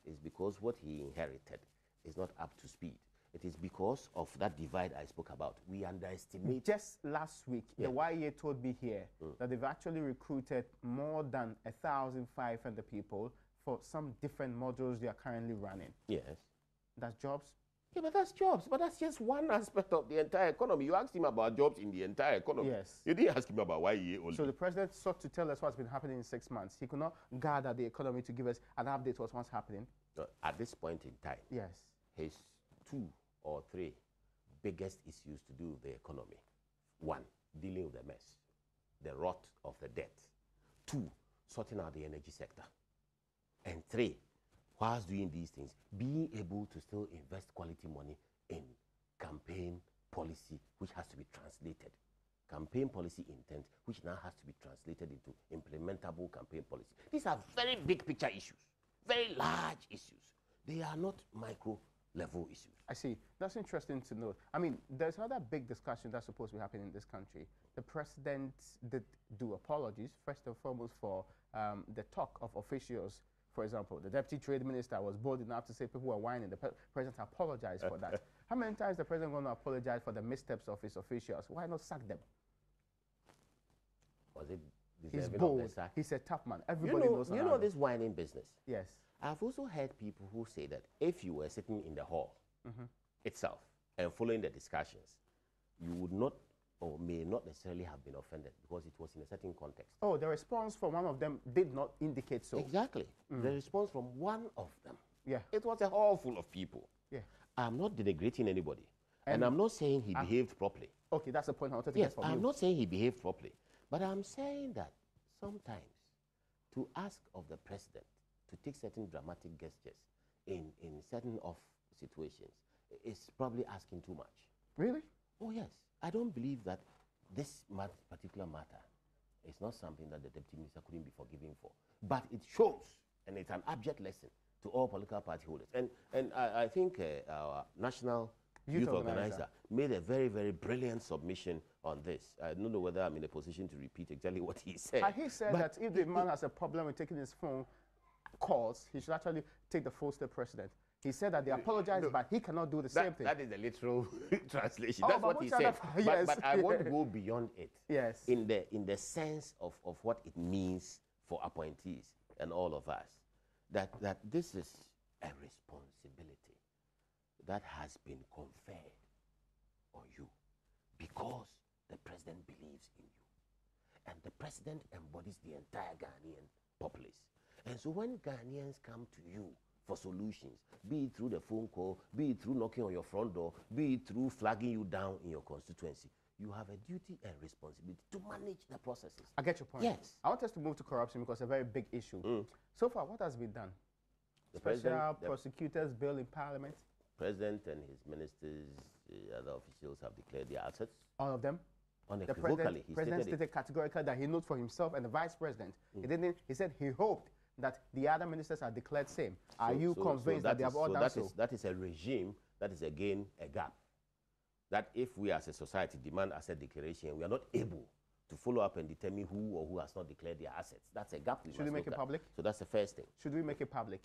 It's because what he inherited is not up to speed. It is because of that divide I spoke about. We underestimate. Just last week, the YEA told me here that they've actually recruited more than 1,500 people for some different modules they are currently running. Yes. That's jobs? Yeah, but that's jobs. But that's just one aspect of the entire economy. You asked him about jobs in the entire economy. Yes. You didn't ask him about YEA only. So the president sought to tell us what's been happening in 6 months. He could not gather the economy to give us an update on what's happening. At this point in time, yes, his 2 or 3 biggest issues to do with the economy. 1, dealing with the mess, the rot of the debt. 2, sorting out the energy sector. And 3, whilst doing these things, being able to still invest quality money in campaign policy, which has to be translated. Campaign policy intent, which now has to be translated into implementable campaign policy. These are very big picture issues, very large issues. They are not micro level issues. I see. That's interesting to know. I mean, there's another big discussion that's supposed to be happening in this country. The president did do apologies, first and foremost, for the talk of officials. For example, the deputy trade minister was bold enough to say people were whining. The president apologized for that. How many times is the president going to apologize for the missteps of his officials? Why not sack them? Was it He's bold. He's a tough man. Everybody knows. You know this whining business. Yes. I've also heard people who say that if you were sitting in the hall itself and following the discussions, you would not or may not necessarily have been offended because it was in a certain context. Oh, the response from one of them did not indicate so. Exactly. The response from one of them. Yeah. It was a hall full of people. Yeah. I'm not denigrating anybody. And I'm not saying he behaved properly. Okay, that's the point I wanted to get from you. I'm not saying he behaved properly. But I'm saying that sometimes to ask of the president to take certain dramatic gestures in certain off situations is probably asking too much. Really? Oh, yes. I don't believe that this particular matter is not something that the deputy minister couldn't be forgiven for. But it shows, and it's an abject lesson to all political party holders. And I think our national youth organizer made a very, very brilliant submission on this. I don't know whether I'm in a position to repeat exactly what he said. He said that if the man has a problem with taking his phone calls, he should actually take the full step president. He said that they apologized, but he cannot do the same thing. That is the literal translation. Oh, that's what he said. Yes. But I want to go beyond it. Yes. In the sense of what it means for appointees and all of us. That this is a responsibility that has been conferred on you because the president believes in you. And the president embodies the entire Ghanaian populace. And so when Ghanaians come to you for solutions, be it through the phone call, be it through knocking on your front door, be it through flagging you down in your constituency, you have a duty and responsibility to manage the processes. I get your point. Yes. I want us to move to corruption because it's a very big issue. So far, what has been done? The Special prosecutors bill in parliament? President and his ministers, other officials have declared their assets. All of them? Unequivocally. The president stated categorically that he knows for himself and the vice president. He said he hoped that the other ministers are declared same. Are you convinced that they have all done so? That is a regime that is again a gap. That if we as a society demand asset declaration, we are not able to follow up and determine who or who has not declared their assets. That's a gap. Should we make it public? So that's the first thing. Should we make it public?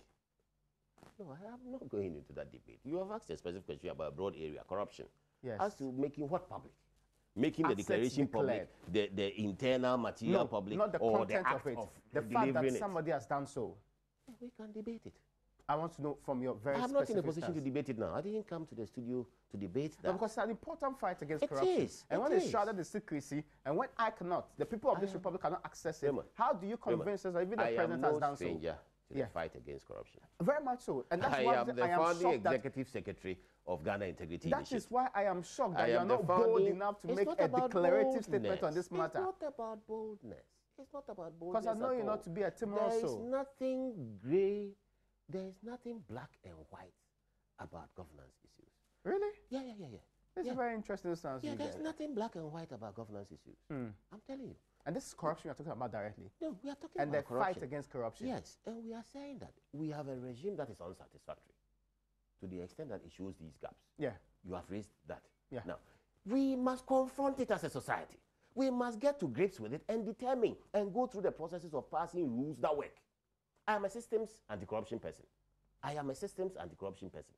No, I'm not going into that debate. You have asked a specific question about a broad area, corruption. Yes. As to making what public? Making the Assets declaration declared. public, the internal material public, not the or content the act of it. of The fact that delivering somebody has done so. We can debate it. I want to know from your very I'm specific not in a position stance. to debate it now. I didn't come to the studio to debate that. No, because it's an important fight against It corruption. is. And It when is. it's shrouded in secrecy, and when I cannot, the people of this republic cannot access it, Raymond, how do you convince us that even the president has done so? I am no stranger to the fight against corruption. Very much so. And that's I why am the I am founding shocked that executive secretary of Ghana Integrity that Initiative. is why I am shocked that I you are am the not bold founding- enough to It's make not a about declarative statement on boldness. this matter. It's not about boldness. It's not about boldness. Because I know at you all. not to be a There timoroso. is nothing gray. There is nothing black and white about governance issues. Really? Yeah. This is a very interesting stance. Yeah, there's nothing black and white about governance issues. I'm telling you. And this is corruption you're talking about directly. No, we are talking and about corruption. And the fight against corruption. Yes, and we are saying that we have a regime that is unsatisfactory to the extent that it shows these gaps. Yeah. You have raised that. Yeah. Now, we must confront it as a society. We must get to grips with it and determine and go through the processes of passing rules that work. I am a systems anti-corruption person. I am a systems anti-corruption person.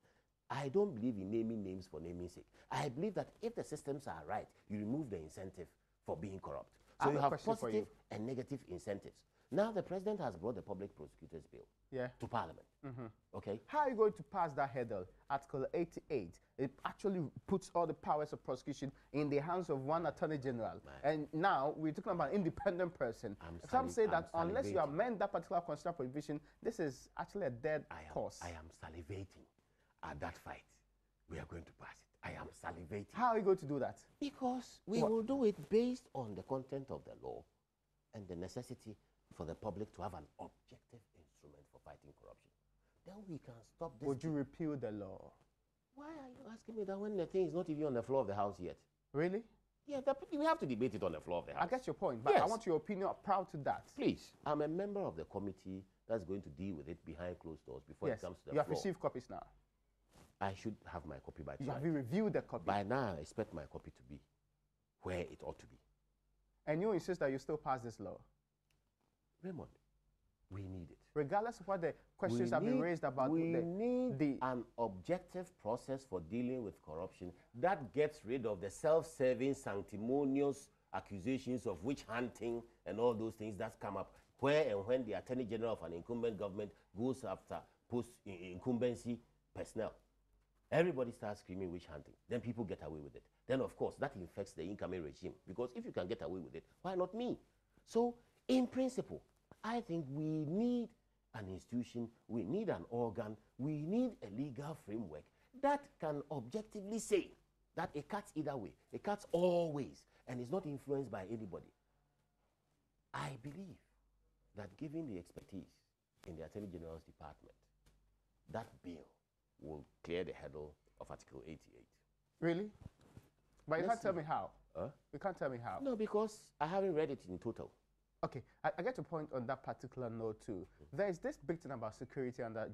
I don't believe in naming names for naming sake. I believe that if the systems are right, you remove the incentive for being corrupt. So you have positive and negative incentives. Now the president has brought the public prosecutors bill to parliament. Okay. How are you going to pass that hurdle? Article 88. It actually puts all the powers of prosecution in the hands of one attorney general. And now we're talking about an independent person. Some say that unless you amend that particular constitutional provision, this is actually a dead cause. I am salivating at that fight. We are going to pass it. I am salivating. How are you going to do that? Because we will do it based on the content of the law and the necessity for the public to have an objective instrument for fighting corruption. Then we can stop this. Would you repeal the law? Why are you asking me that when the thing is not even on the floor of the House yet? Really? Yeah, we have to debate it on the floor of the House. I get your point, but I want your opinion proud to that. Please, I'm a member of the committee that's going to deal with it behind closed doors before it comes to the floor. You have received copies now. I should have my copy by tonight. Have you reviewed the copy? By now, I expect my copy to be where it ought to be. And you insist that you still pass this law? Raymond, we need it. Regardless of what the questions have been raised about we need an objective process for dealing with corruption that gets rid of the self-serving, sanctimonious accusations of witch hunting and all those things that come up where and when the Attorney General of an incumbent government goes after post-incumbency personnel. Everybody starts screaming witch hunting. Then people get away with it. Then, of course, that infects the incoming regime. Because if you can get away with it, why not me? So, in principle, I think we need an institution, we need an organ, we need a legal framework that can objectively say that it cuts either way. It cuts all ways and is not influenced by anybody. I believe that given the expertise in the Attorney General's department, that bill will clear the hurdle of Article 88. Really? But you can't tell me how. You can't tell me how. No, because I haven't read it in total. Okay, I get a point on that particular note too. There is this big thing about security under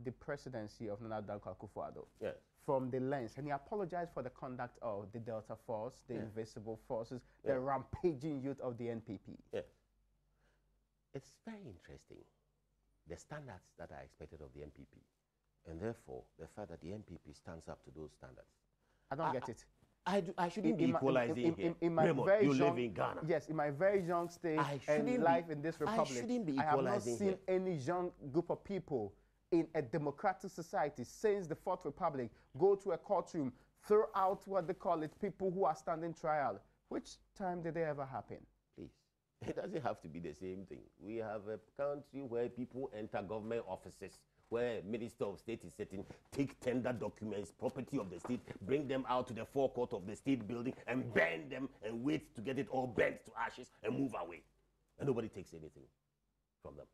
the presidency of Nana Dankwa Akufo-Addo. Yes. From the lens, and he apologized for the conduct of the Delta Force, the Invisible Forces, the rampaging youth of the NPP. Yeah. It's very interesting, the standards that are expected of the NPP, and therefore the fact that the NPP stands up to those standards. I don't get it. I shouldn't be equalizing here. In my Raymond, very you young, live in Ghana. Yes, in my very young stage and life in this republic, I shouldn't be I have not equalizing seen any young group of people in a democratic society since the Fourth Republic go to a courtroom, throw out what they call it, people who are standing trial. Which time did they ever happen? Please, it doesn't have to be the same thing. We have a country where people enter government offices, where a minister of state is sitting, take tender documents, property of the state, bring them out to the forecourt of the state building and burn them and wait to get it all burnt to ashes and move away. And nobody takes anything from them.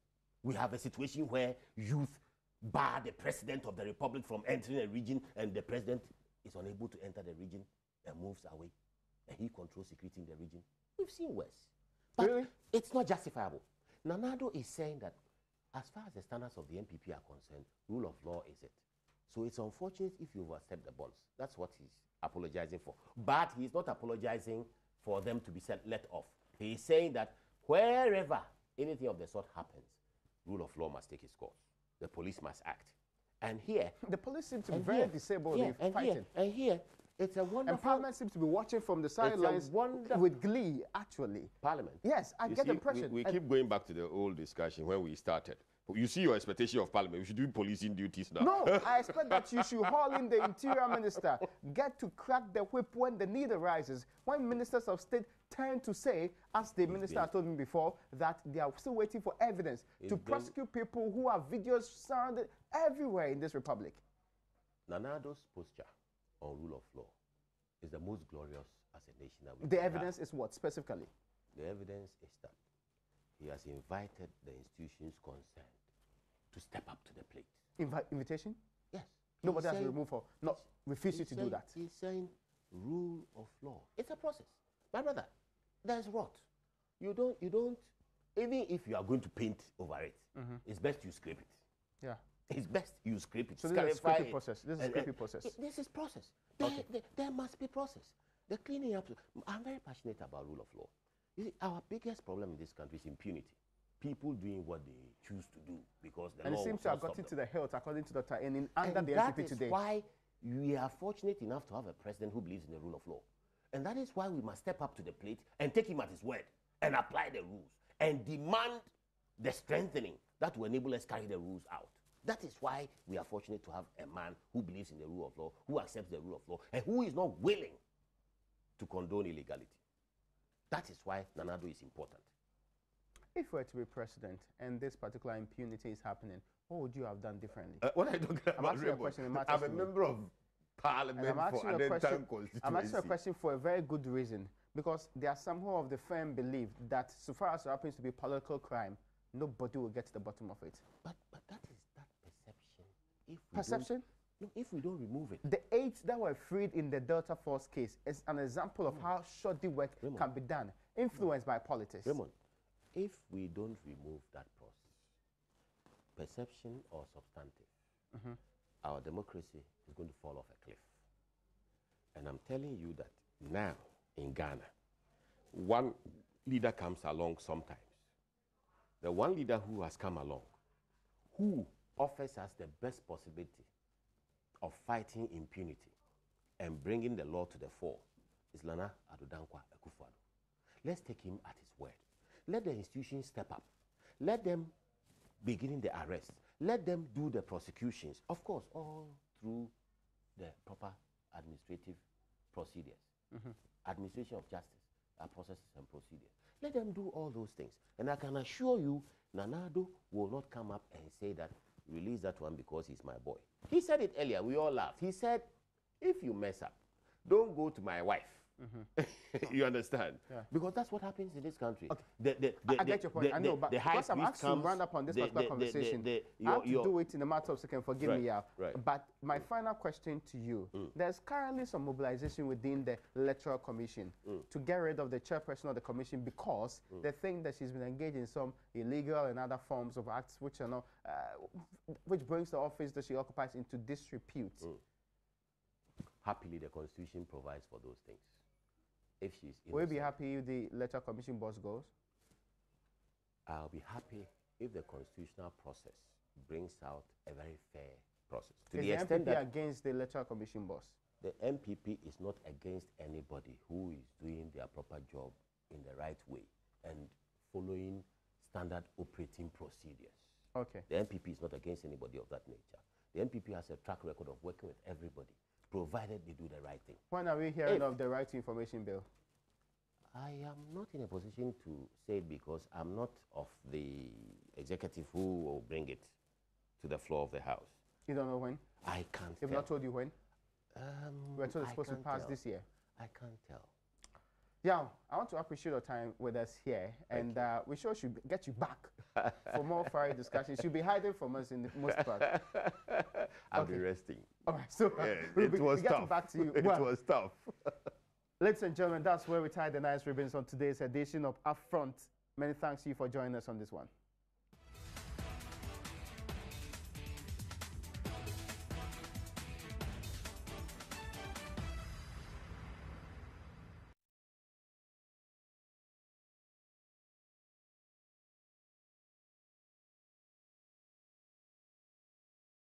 We have a situation where youth bar the president of the republic from entering a region and the president is unable to enter the region and moves away. And he controls security in the region. We've seen worse. But really? It's not justifiable. Nanado is saying that as far as the standards of the NPP are concerned, rule of law is it. So it's unfortunate if you overstep the bonds. That's what he's apologizing for. But he's not apologizing for them to be let off. He's saying that wherever anything of the sort happens, rule of law must take its course. The police must act. And here... The police seem to be very disabled in fighting. And here, it's a wonderful... And Parliament seems to be watching from the sidelines with glee, actually. Parliament? Yes, I get the impression. We keep going back to the old discussion when we started. You see your expectation of Parliament. We should do policing duties now. No, I expect that you should haul in the Interior Minister, get to crack the whip when the need arises. When ministers of state tend to say, as the minister told me before, that they are still waiting for evidence to prosecute people who have videos surrounded everywhere in this republic. Nanado's posture on rule of law is the most glorious as a nation that we The evidence is what, specifically? The evidence is that he has invited the institutions concerned to step up to the plate. Invitation? Yes. Nobody has to remove or not refuse you to do that. He's saying, rule of law. It's a process. My brother, there's rot. You don't, even if you are going to paint over it, it's best you scrape it. Yeah. It's best you scrape it. So this is a scraping process. This is a scraping process. This is process. Okay. There must be process. The cleaning up. I'm very passionate about rule of law. You see, our biggest problem in this country is impunity. People doing what they choose to do because the law. And it seems to have gotten to the hilt, according to Dr. Enin, under the NPP today. That is why we are fortunate enough to have a president who believes in the rule of law. And that is why we must step up to the plate and take him at his word and apply the rules and demand the strengthening that will enable us to carry the rules out. That is why we are fortunate to have a man who believes in the rule of law, who accepts the rule of law, and who is not willing to condone illegality. That is why Nana Addo is important. If you were to be president and this particular impunity is happening, what would you have done differently? What are you talking about? I'm asking a question. I'm a member of parliament for an entire constituency. I'm asking a question for a very good reason. Because there are some who of the firm believe that so far as it happens to be political crime, nobody will get to the bottom of it. But that is that perception. Perception? No, if we don't remove it. The 8 that were freed in the Delta Force case is an example of how shoddy work can be done, influenced by politics. Raymond, if we don't remove that process, perception or substantive, our democracy is going to fall off a cliff. And I'm telling you that now in Ghana, one leader comes along sometimes. The one leader who has come along, who offers us the best possibility of fighting impunity and bringing the law to the fore is Nana Addo Akufo-Addo. Let's take him at his word. Let the institutions step up. Let them begin the arrest. Let them do the prosecutions. Of course, all through the proper administrative procedures. Administration of justice, processes and procedures. Let them do all those things. And I can assure you, Nana Addo will not come up and say that, release that one because he's my boy. He said it earlier, we all laughed. He said, if you mess up, don't go to my wife. You understand? Yeah. Because that's what happens in this country. Okay. I get your point. I know, but because I'm actually round up on this particular conversation, I have to do it in a matter of seconds. Forgive me, yeah. Right. But my final question to you, there's currently some mobilization within the Electoral Commission to get rid of the chairperson of the commission because they think that she's been engaged in some illegal and other forms of acts which are not, which brings the office that she occupies into disrepute. Happily, the Constitution provides for those things. If she's innocent, will you be happy if the Electoral Commission boss goes? I'll be happy if the constitutional process brings out a very fair process. To the extent MPP that against the Electoral Commission boss? The MPP is not against anybody who is doing their proper job in the right way and following standard operating procedures. Okay. The MPP is not against anybody of that nature. The MPP has a track record of working with everybody, provided they do the right thing. When are we hearing of the Right to Information Bill? I am not in a position to say it because I'm not of the executive who will bring it to the floor of the House. You don't know when? I can't They've tell. not told you when? We're told it's supposed to pass this year. I can't tell. Yeah, I want to appreciate your time with us here, and we sure should get you back for more fiery discussions. You'll be hiding from us in the most part. I'll be resting. All right, so it was tough. Back to you. It was tough. Ladies and gentlemen, that's where we tie the nice ribbons on today's edition of UpFront. Many thanks to you for joining us on this one.